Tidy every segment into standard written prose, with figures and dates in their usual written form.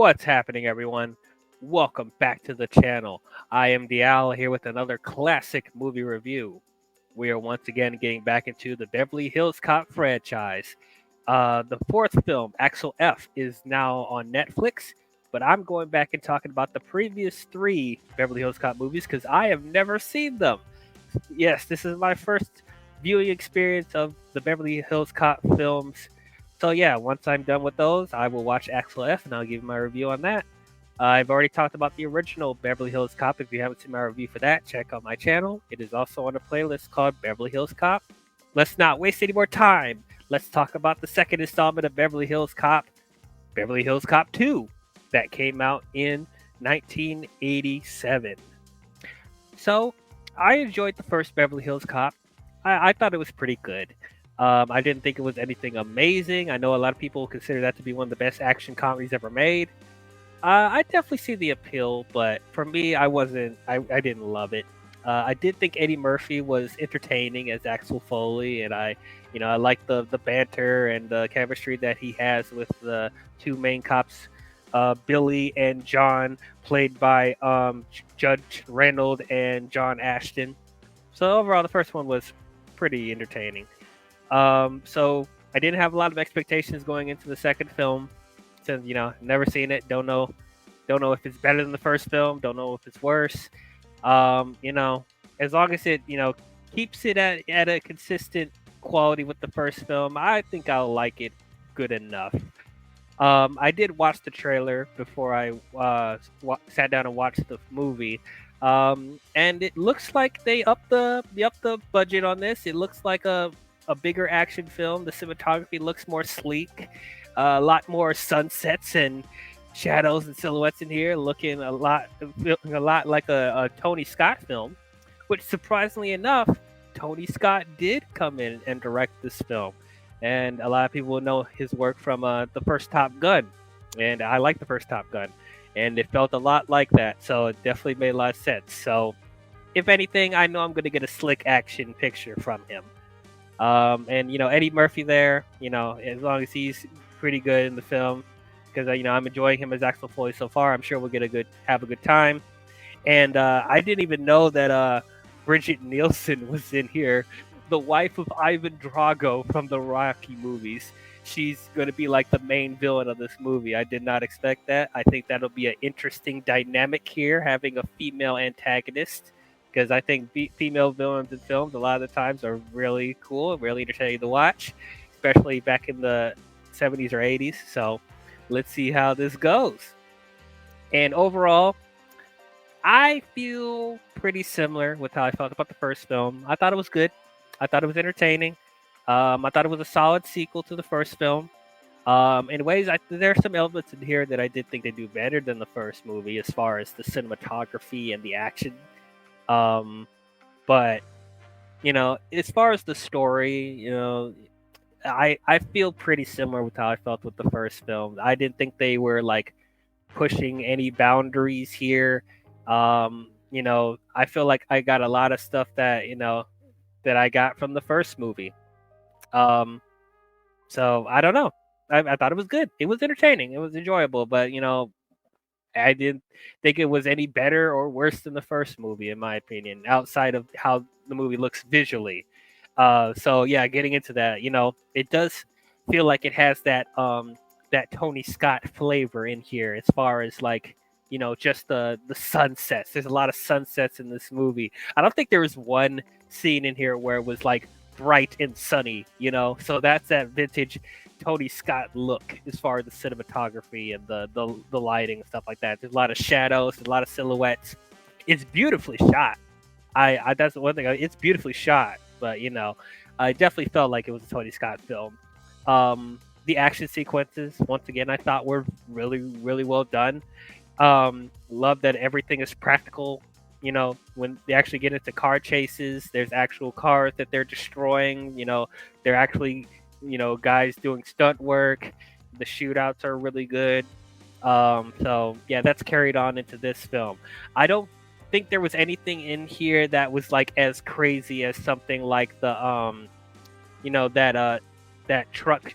What's happening, everyone? Welcome back to the channel. I am D-WIZZLE here with another classic movie review. We are once again getting back into the Beverly Hills Cop franchise. The fourth film, Axel F, is now on Netflix, but I'm going back and talking about the previous three Beverly Hills Cop movies because I have never seen them. Yes, this is my first viewing experience of the Beverly Hills Cop films. So yeah, once I'm done with those, I will watch Axel F and I'll give my review on that. I've already talked about the original Beverly Hills Cop. If you haven't seen my review for that, check out my channel. It is also on a playlist called Beverly Hills Cop. Let's not waste any more time. Let's talk about the second installment of Beverly Hills Cop, Beverly Hills Cop 2, that came out in 1987. So, I enjoyed the first Beverly Hills Cop. I thought it was pretty good. I didn't think it was anything amazing. I know a lot of people consider that to be one of the best action comedies ever made. I definitely see the appeal, but for me, I wasn't. I didn't love it. I did think Eddie Murphy was entertaining as Axel Foley, and I like the banter and the chemistry that he has with the two main cops, Billy and John, played by Judge Reynold and John Ashton. So overall, the first one was pretty entertaining. So I didn't have a lot of expectations going into the second film, since never seen it, don't know if it's better than the first film, don't know if it's worse. As long as it keeps it at a consistent quality with the first film, I think I'll like it good enough. I did watch the trailer before I sat down and watched the movie. And it looks like they upped the budget on this. It looks like a bigger action film. The cinematography looks more sleek, a lot more sunsets and shadows and silhouettes in here, feeling a lot like a Tony Scott film. Which, surprisingly enough, Tony Scott did come in and direct this film, and a lot of people will know his work from the first Top Gun, and I like the first Top Gun, and it felt a lot like that, so it definitely made a lot of sense. So, if anything, I know I'm going to get a slick action picture from him. And Eddie Murphy there, as long as he's pretty good in the film, because I'm enjoying him as Axel Foley so far. I'm sure we'll have a good time. And I didn't even know that Bridget Nielsen was in here, the wife of Ivan Drago from the Rocky movies. She's going to be like the main villain of this movie. I did not expect that. I think that'll be an interesting dynamic here, having a female antagonist, because I think female villains in films a lot of the times are really cool, really entertaining to watch, especially back in the 70s or 80s. So let's see how this goes. And overall, I feel pretty similar with how I felt about the first film. I thought it was good. I thought it was entertaining. I thought it was a solid sequel to the first film. In ways, there are some elements in here that I did think they do better than the first movie, as far as the cinematography and the action. But as far as the story, I feel pretty similar with how I felt with the first film. I didn't think they were like pushing any boundaries here. I feel like I got a lot of stuff that that I got from the first movie. Um, so I don't know. I thought it was good. It was entertaining. It was enjoyable, but I didn't think it was any better or worse than the first movie, in my opinion, outside of how the movie looks visually. So yeah, getting into that, it does feel like it has that Tony Scott flavor in here, as far as like just the sunsets. There's a lot of sunsets in this movie. I don't think there was one scene in here where it was like bright and sunny. So that's that vintage Tony Scott look as far as the cinematography and the lighting and stuff like that. There's a lot of shadows, a lot of silhouettes. It's beautifully shot. I that's the one thing. It's beautifully shot, but I definitely felt like it was a Tony Scott film. The action sequences, once again, I thought were really, really well done. Love that everything is practical. When they actually get into car chases, there's actual cars that they're destroying. They're actually guys doing stunt work. The shootouts are really good. So yeah, that's carried on into this film. I don't think there was anything in here that was like as crazy as something like the that truck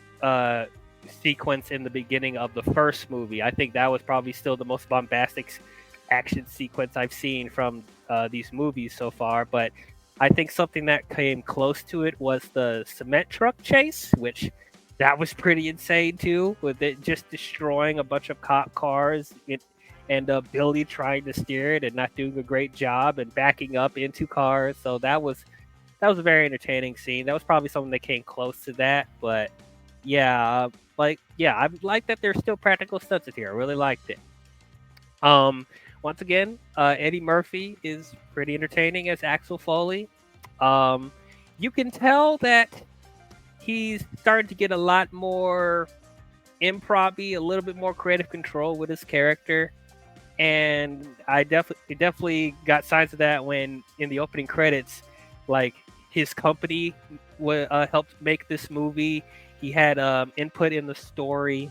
sequence in the beginning of the first movie. I think that was probably still the most bombastic action sequence I've seen from these movies so far. But I think something that came close to it was the cement truck chase, which that was pretty insane too, with it just destroying a bunch of cop cars. And Billy trying to steer it and not doing a great job and backing up into cars. So that was a very entertaining scene. That was probably something that came close to that. But yeah, I like that there's still practical stunts in here. I really liked it. Um, Once again, Eddie Murphy is pretty entertaining as Axel Foley. Um, you can tell that he's starting to get a lot more improv, a little bit more creative control with his character. And I definitely got signs of that when in the opening credits, like his company helped make this movie. He had input in the story,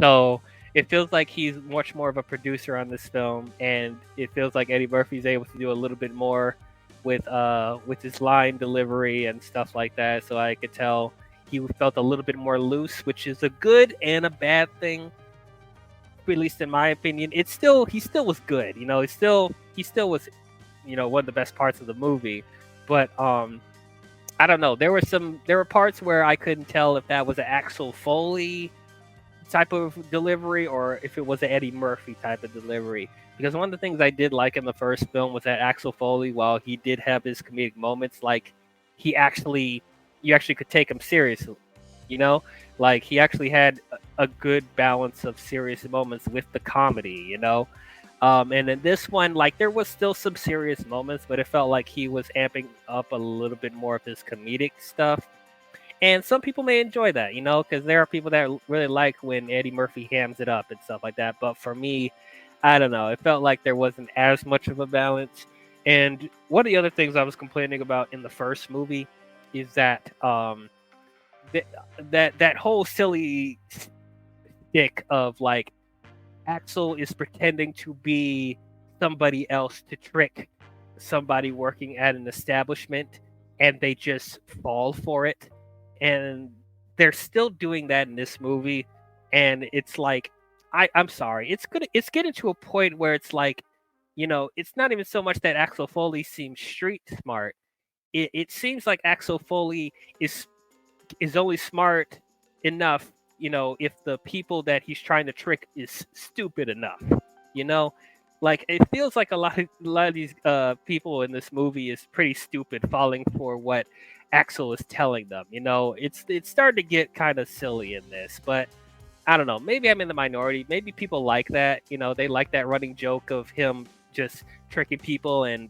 so it feels like he's much more of a producer on this film, and it feels like Eddie Murphy's able to do a little bit more with his line delivery and stuff like that. So I could tell he felt a little bit more loose, which is a good and a bad thing, at least in my opinion. He still was good, he still was, one of the best parts of the movie. But I don't know. There were parts where I couldn't tell if that was an Axel Foley type of delivery or if it was an Eddie Murphy type of delivery. Because one of the things I did like in the first film was that Axel Foley, while he did have his comedic moments, like you actually could take him seriously. You know, like he actually had a good balance of serious moments with the comedy. And in this one, like there was still some serious moments, but it felt like he was amping up a little bit more of his comedic stuff. And some people may enjoy that, because there are people that really like when Eddie Murphy hams it up and stuff like that. But for me, I don't know. It felt like there wasn't as much of a balance. And one of the other things I was complaining about in the first movie is that th- that whole silly stick of like Axel is pretending to be somebody else to trick somebody working at an establishment, and they just fall for it. And they're still doing that in this movie, and it's like, I'm sorry, it's getting to a point where it's like, it's not even so much that Axel Foley seems street smart. It seems like Axel Foley is only smart enough, if the people that he's trying to trick is stupid enough, you know? Like it feels like a lot of these people in this movie is pretty stupid, falling for what Axel is telling them. It's starting to get kind of silly in this, but I don't know. Maybe I'm in the minority. Maybe people like that. They like that running joke of him just tricking people and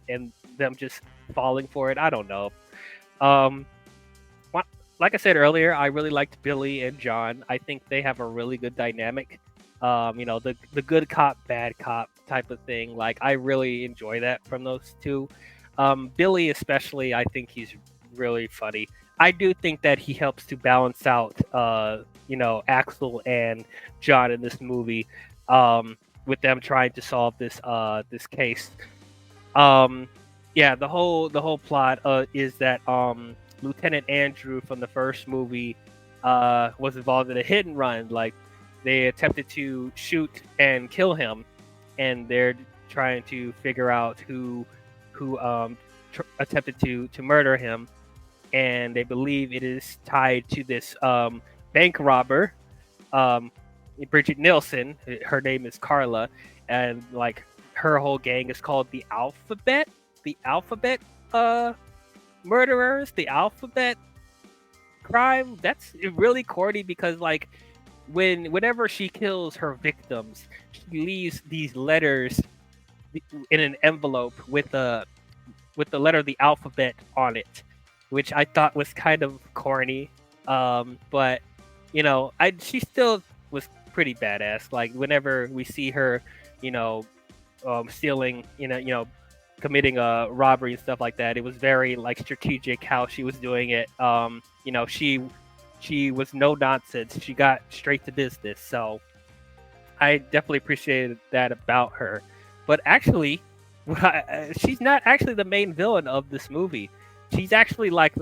them just falling for it. I don't know. Um, like I said earlier, I really liked Billy and John. I think they have a really good dynamic. The good cop, bad cop type of thing. Like I really enjoy that from those two. Billy especially, I think he's really funny. I do think that he helps to balance out, Axel and John in this movie, with them trying to solve this case. Um, yeah, the whole plot is that Lieutenant Andrew from the first movie was involved in a hit and run. Like they attempted to shoot and kill him, and they're trying to figure out who attempted to murder him, and they believe it is tied to this bank robber, um, Bridget Nielsen. Her name is Carla, and like her whole gang is called the Alphabet. The Alphabet murderers. The Alphabet crime. That's really corny because like whenever she kills her victims, she leaves these letters in an envelope with the letter of the alphabet on it, which I thought was kind of corny. But she still was pretty badass. Like whenever we see her, you know, stealing, committing a robbery and stuff like that, it was very like strategic how she was doing it. She was no nonsense. She got straight to business. So I definitely appreciated that about her. But actually, she's not actually the main villain of this movie. She's actually like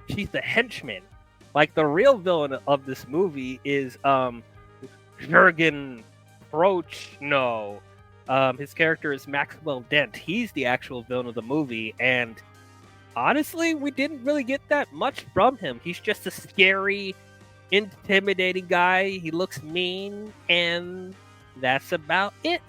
she's the henchman. Like the real villain of this movie is Jurgen Proch. No, his character is Maxwell Dent. He's the actual villain of the movie, and honestly, we didn't really get that much from him. He's just a scary, intimidating guy. He looks mean, and that's about it.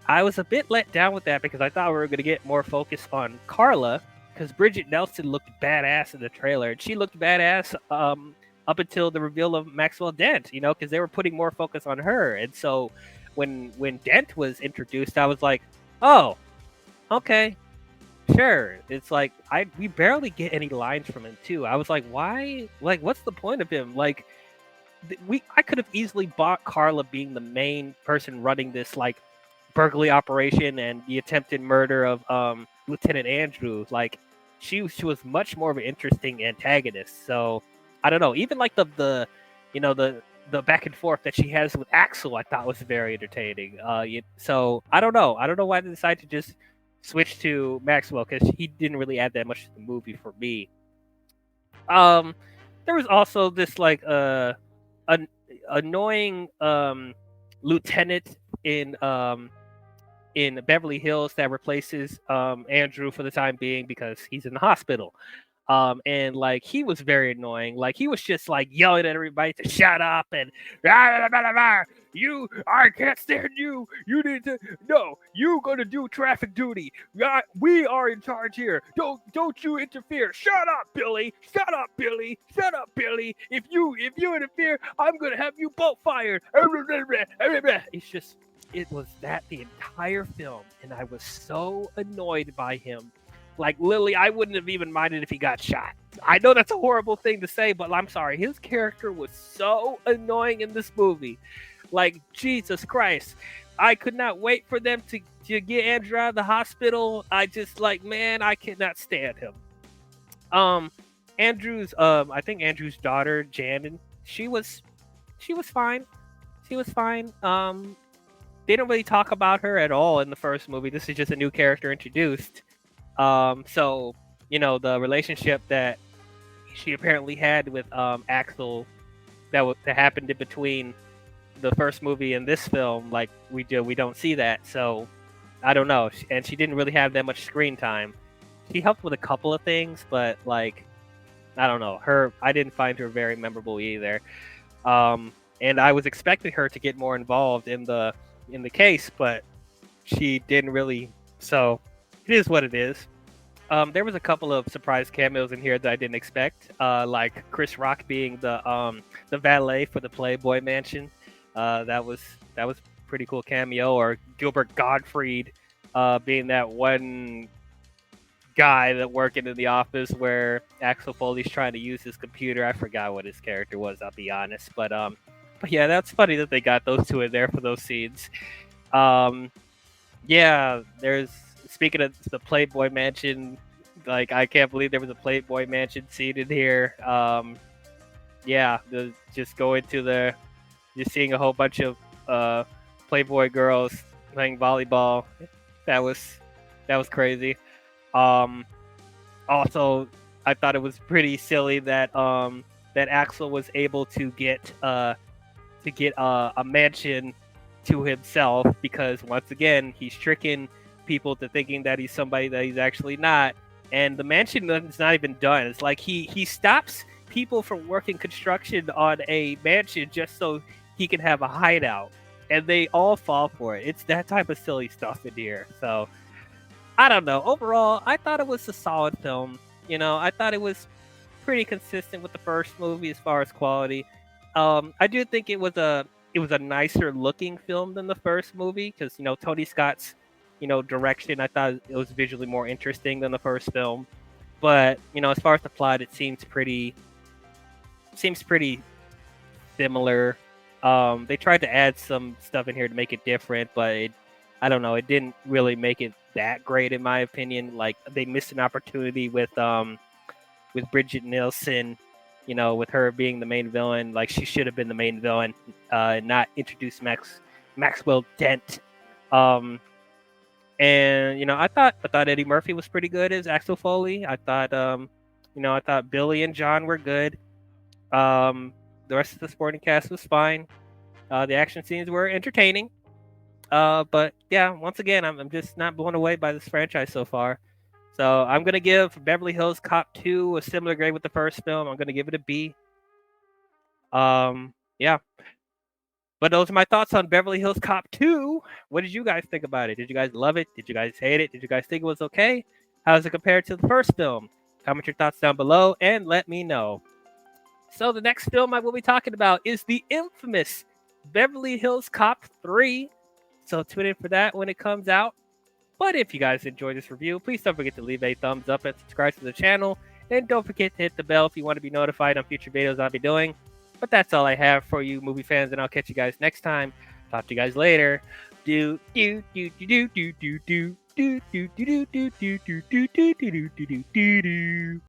I was a bit let down with that because I thought we were going to get more focus on Carla, because Bridget Nelson looked badass in the trailer, and she looked badass up until the reveal of Maxwell Dent, because they were putting more focus on her. And so when Dent was introduced, I was like, oh, okay, sure. It's like we barely get any lines from him too. I was like, why? Like, what's the point of him? Like, I could have easily bought Carla being the main person running this like burglary operation and the attempted murder of Lieutenant Andrew. Like, she was much more of an interesting antagonist. So I don't know. Even like the you know the back and forth that she has with Axel, I thought was very entertaining. So I don't know. I don't know why they decided to just switch to Maxwell, because he didn't really add that much to the movie for me. Um, there was also this like an annoying lieutenant in Beverly Hills that replaces Andrew for the time being because he's in the hospital. And like he was very annoying. Like he was just like yelling at everybody to shut up and "Rah, rah, rah, rah, you, I can't stand you. You need to no, you gonna do traffic duty. We are in charge here. Don't you interfere. Shut up, Billy. Shut up, Billy. Shut up, Billy. If you interfere, I'm gonna have you both fired. It's just it was that the entire film, and I was so annoyed by him. Like Lily, I wouldn't have even minded if he got shot. I know that's a horrible thing to say, but I'm sorry. His character was so annoying in this movie. Like, Jesus Christ. I could not wait for them to get Andrew out of the hospital. I just like, man, I cannot stand him. Um I think Andrew's daughter, Janet, she was fine. She was fine. They don't really talk about her at all in the first movie. This is just a new character introduced. So the relationship that she apparently had with Axel that happened in between the first movie and this film, like we don't see that. So I don't know, and she didn't really have that much screen time. She helped with a couple of things, but like I don't know, I didn't find her very memorable either. And I was expecting her to get more involved in the case, but she didn't really. So it is what it is. There was a couple of surprise cameos in here that I didn't expect, like Chris Rock being the valet for the Playboy Mansion. That was pretty cool cameo, or Gilbert Gottfried being that one guy that working in the office where Axel Foley's trying to use his computer. I forgot what his character was, I'll be honest, but yeah, that's funny that they got those two in there for those scenes. Yeah, there's speaking of the Playboy Mansion, like I can't believe there was a Playboy Mansion scene in here. Yeah, just going to just seeing a whole bunch of Playboy girls playing volleyball. That was crazy. Um, Also, I thought it was pretty silly that that Axel was able to get a mansion to himself, because once again he's tricking people to thinking that he's somebody that he's actually not, and the mansion is not even done. It's like he stops people from working construction on a mansion just so he can have a hideout, and they all fall for it. It's that type of silly stuff in here. So I don't know. Overall, I thought it was a solid film. I thought it was pretty consistent with the first movie as far as quality. I do think it was a nicer looking film than the first movie, because Tony Scott's direction, I thought it was visually more interesting than the first film. But as far as the plot, it seems pretty similar. They tried to add some stuff in here to make it different, but I don't know, it didn't really make it that great in my opinion. Like they missed an opportunity with Bridget Nielsen, with her being the main villain. Like she should have been the main villain, not introduce Maxwell Dent. And I thought Eddie Murphy was pretty good as Axel Foley. I thought Billy and John were good. The rest of the supporting cast was fine. The action scenes were entertaining. But yeah, once again, I'm just not blown away by this franchise so far. So I'm gonna give Beverly Hills Cop 2 a similar grade with the first film. I'm gonna give it a B. Yeah. But those are my thoughts on Beverly Hills Cop 2. What did you guys think about it? Did you guys love it? Did you guys hate it? Did you guys think it was okay? How does it compare to the first film? Comment your thoughts down below and let me know. So the next film I will be talking about is the infamous Beverly Hills Cop 3. So tune in for that when it comes out. But if you guys enjoyed this review, please don't forget to leave a thumbs up and subscribe to the channel. And don't forget to hit the bell if you want to be notified on future videos I'll be doing. But that's all I have for you movie fans, and I'll catch you guys next time. Talk to you guys later. Do do do do do do do do do do do do do do do do do do do do.